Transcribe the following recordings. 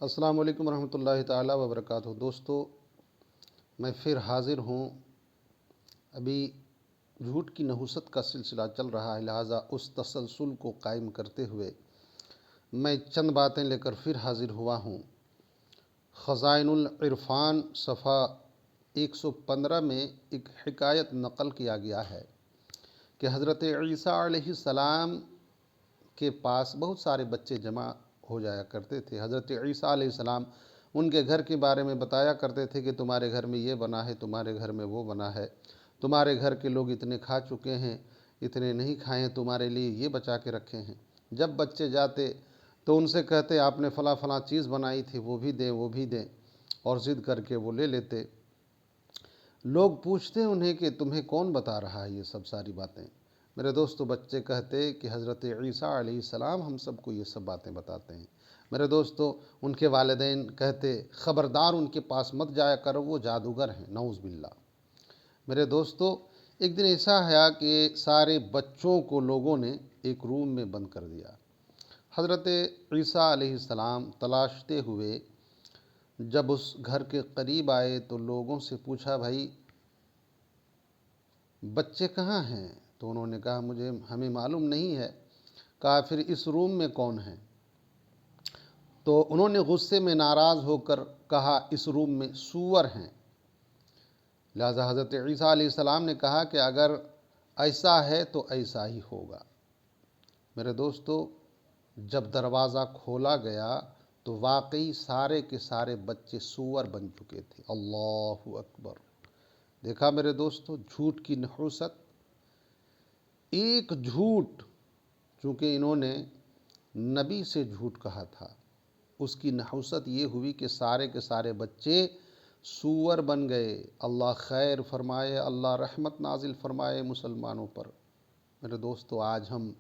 السلام علیکم ورحمۃ اللہ تعالیٰ وبرکاتہ۔ دوستو، میں پھر حاضر ہوں۔ ابھی جھوٹ کی نحوست کا سلسلہ چل رہا ہے، لہٰذا اس تسلسل کو قائم کرتے ہوئے میں چند باتیں لے کر پھر حاضر ہوا ہوں۔ خزائن العرفان صفحہ 115 میں ایک حکایت نقل کیا گیا ہے کہ حضرت عیسیٰ علیہ السلام کے پاس بہت سارے بچے جمع ہو جایا کرتے تھے۔ حضرت عیسیٰ علیہ السلام ان کے گھر کے بارے میں بتایا کرتے تھے کہ تمہارے گھر میں یہ بنا ہے، تمہارے گھر میں وہ بنا ہے، تمہارے گھر کے لوگ اتنے کھا چکے ہیں، اتنے نہیں کھائے ہیں، تمہارے لیے یہ بچا کے رکھے ہیں۔ جب بچے جاتے تو ان سے کہتے آپ نے فلاں فلاں چیز بنائی تھی، وہ بھی دیں وہ بھی دیں، اور ضد کر کے وہ لے لیتے۔ لوگ پوچھتے انہیں کہ تمہیں کون بتا رہا ہے یہ سب ساری باتیں؟ میرے دوستو، بچے کہتے کہ حضرت عیسیٰ علیہ السلام ہم سب کو یہ سب باتیں بتاتے ہیں۔ میرے دوستو، ان کے والدین کہتے خبردار ان کے پاس مت جایا کرو، وہ جادوگر ہیں، نعوذ باللہ۔ میرے دوستو، ایک دن ایسا ہے کہ سارے بچوں کو لوگوں نے ایک روم میں بند کر دیا۔ حضرت عیسیٰ علیہ السلام تلاشتے ہوئے جب اس گھر کے قریب آئے تو لوگوں سے پوچھا، بھائی بچے کہاں ہیں؟ تو انہوں نے کہا ہمیں معلوم نہیں ہے۔ کہا پھر اس روم میں کون ہے؟ تو انہوں نے غصے میں ناراض ہو کر کہا اس روم میں سور ہیں۔ لہذا حضرت عیسیٰ علیہ السلام نے کہا کہ اگر ایسا ہے تو ایسا ہی ہوگا۔ میرے دوستو، جب دروازہ کھولا گیا تو واقعی سارے کے سارے بچے سور بن چکے تھے۔ اللہ اکبر! دیکھا میرے دوستو، جھوٹ کی نحوست۔ ایک جھوٹ، چونکہ انہوں نے نبی سے جھوٹ کہا تھا، اس کی نحوست یہ ہوئی کہ سارے کے سارے بچے سور بن گئے۔ اللہ خیر فرمائے، اللہ رحمت نازل فرمائے مسلمانوں پر۔ میرے دوستو، آج ہم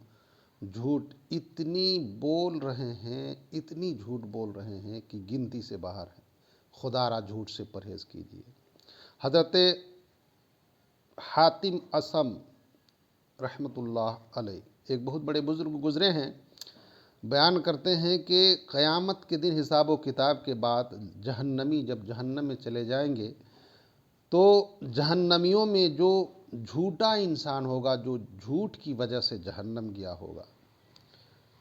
جھوٹ اتنی بول رہے ہیں، اتنی جھوٹ بول رہے ہیں کہ گنتی سے باہر ہے۔ خدا را جھوٹ سے پرہیز کیجیے۔ حضرت حاتم اصم رحمۃ اللہ علیہ، ایک بہت بڑے بزرگ گزرے ہیں، بیان کرتے ہیں کہ قیامت کے دن حساب و کتاب کے بعد جہنمی جب جہنم میں چلے جائیں گے تو جہنمیوں میں جو جھوٹا انسان ہوگا، جو جھوٹ کی وجہ سے جہنم گیا ہوگا،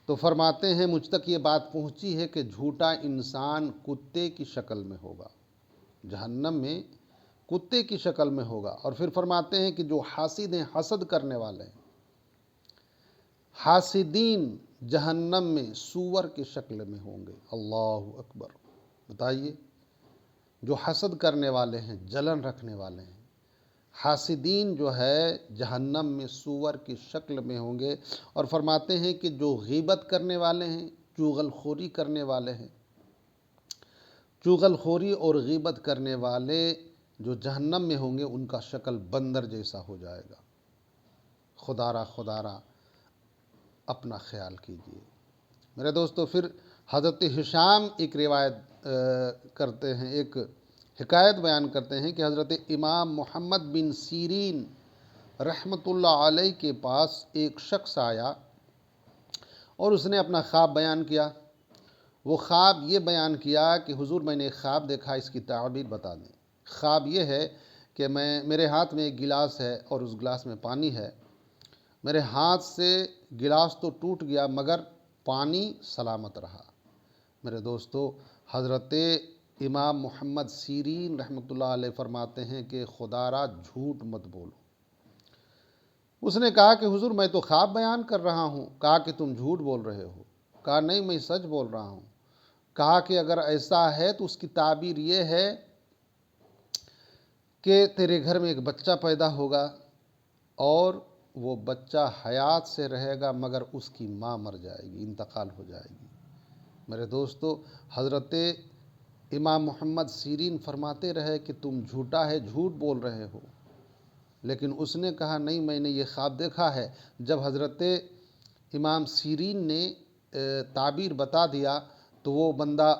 تو فرماتے ہیں مجھ تک یہ بات پہنچی ہے کہ جھوٹا انسان کتے کی شکل میں ہوگا، جہنم میں کتے کی شکل میں ہوگا۔ اور پھر فرماتے ہیں کہ جو حاسد ہیں، حسد کرنے والے ہیں، حاسدین جہنم میں سور کی شکل میں ہوں گے۔ اللہ اکبر! بتائیے، جو حسد کرنے والے ہیں، جلن رکھنے والے ہیں، حاسدین جو ہے جہنم میں سور کی شکل میں ہوں گے۔ اور فرماتے ہیں کہ جو غیبت کرنے والے ہیں، چغل خوری کرنے والے ہیں، چغل خوری اور غیبت کرنے والے جو جہنم میں ہوں گے، ان کا شکل بندر جیسا ہو جائے گا۔ خدا را اپنا خیال کیجیے۔ میرے دوستو، پھر حضرت ہشام ایک روایت کرتے ہیں، ایک حکایت بیان کرتے ہیں کہ حضرت امام محمد بن سیرین رحمۃ اللہ علیہ کے پاس ایک شخص آیا اور اس نے اپنا خواب بیان کیا۔ وہ خواب یہ بیان کیا کہ حضور میں نے ایک خواب دیکھا، اس کی تعبیر بتا دیں۔ خواب یہ ہے کہ میرے ہاتھ میں ایک گلاس ہے اور اس گلاس میں پانی ہے۔ میرے ہاتھ سے گلاس تو ٹوٹ گیا مگر پانی سلامت رہا۔ میرے دوستو، حضرت امام محمد سیرین رحمۃ اللہ علیہ فرماتے ہیں کہ خدا را جھوٹ مت بولو۔ اس نے کہا کہ حضور میں تو خواب بیان کر رہا ہوں۔ کہا کہ تم جھوٹ بول رہے ہو۔ کہا نہیں، میں سچ بول رہا ہوں۔ کہا کہ اگر ایسا ہے تو اس کی تعبیر یہ ہے کہ تیرے گھر میں ایک بچہ پیدا ہوگا اور وہ بچہ حیات سے رہے گا مگر اس کی ماں مر جائے گی، انتقال ہو جائے گی۔ میرے دوستو، حضرت امام محمد سیرین فرماتے رہے کہ تم جھوٹا ہے، جھوٹ بول رہے ہو۔ لیکن اس نے کہا نہیں، میں نے یہ خواب دیکھا ہے۔ جب حضرت امام سیرین نے تعبیر بتا دیا تو وہ بندہ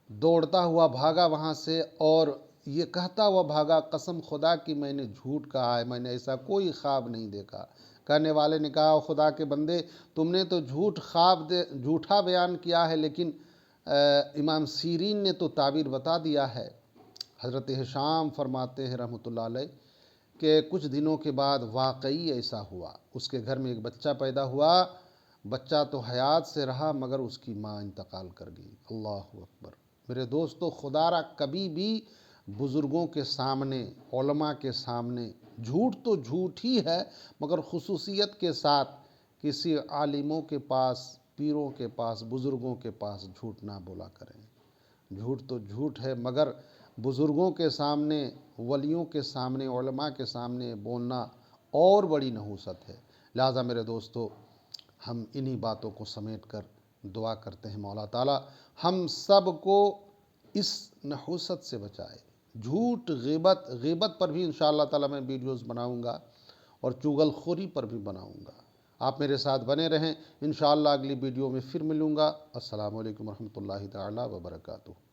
دوڑتا ہوا بھاگا وہاں سے اور یہ کہتا ہوا بھاگا، قسم خدا کی میں نے جھوٹ کہا ہے، میں نے ایسا کوئی خواب نہیں دیکھا۔ کہنے والے نے کہا خدا کے بندے، تم نے تو جھوٹا بیان کیا ہے، لیکن امام سیرین نے تو تعبیر بتا دیا ہے۔ حضرت ہشام فرماتے ہیں رحمۃ اللہ علیہ کہ کچھ دنوں کے بعد واقعی ایسا ہوا، اس کے گھر میں ایک بچہ پیدا ہوا، بچہ تو حیات سے رہا مگر اس کی ماں انتقال کر گئی۔ اللہ اکبر۔ میرے دوستو، خدا را کبھی بھی بزرگوں کے سامنے، علماء کے سامنے، جھوٹ تو جھوٹ ہی ہے مگر خصوصیت کے ساتھ کسی عالموں کے پاس، پیروں کے پاس، بزرگوں کے پاس جھوٹ نہ بولا کریں۔ جھوٹ تو جھوٹ ہے مگر بزرگوں کے سامنے، ولیوں کے سامنے، علماء کے سامنے بولنا اور بڑی نحوست ہے۔ لہٰذا میرے دوستو، ہم انہی باتوں کو سمیٹ کر دعا کرتے ہیں مولا تعالیٰ ہم سب کو اس نحوست سے بچائے۔ جھوٹ، غیبت پر بھی انشاءاللہ تعالیٰ میں ویڈیوز بناؤں گا اور چغل خوری پر بھی بناؤں گا۔ آپ میرے ساتھ بنے رہیں، انشاءاللہ اگلی ویڈیو میں پھر ملوں گا۔ السلام علیکم ورحمۃ اللہ تعالیٰ وبرکاتہ۔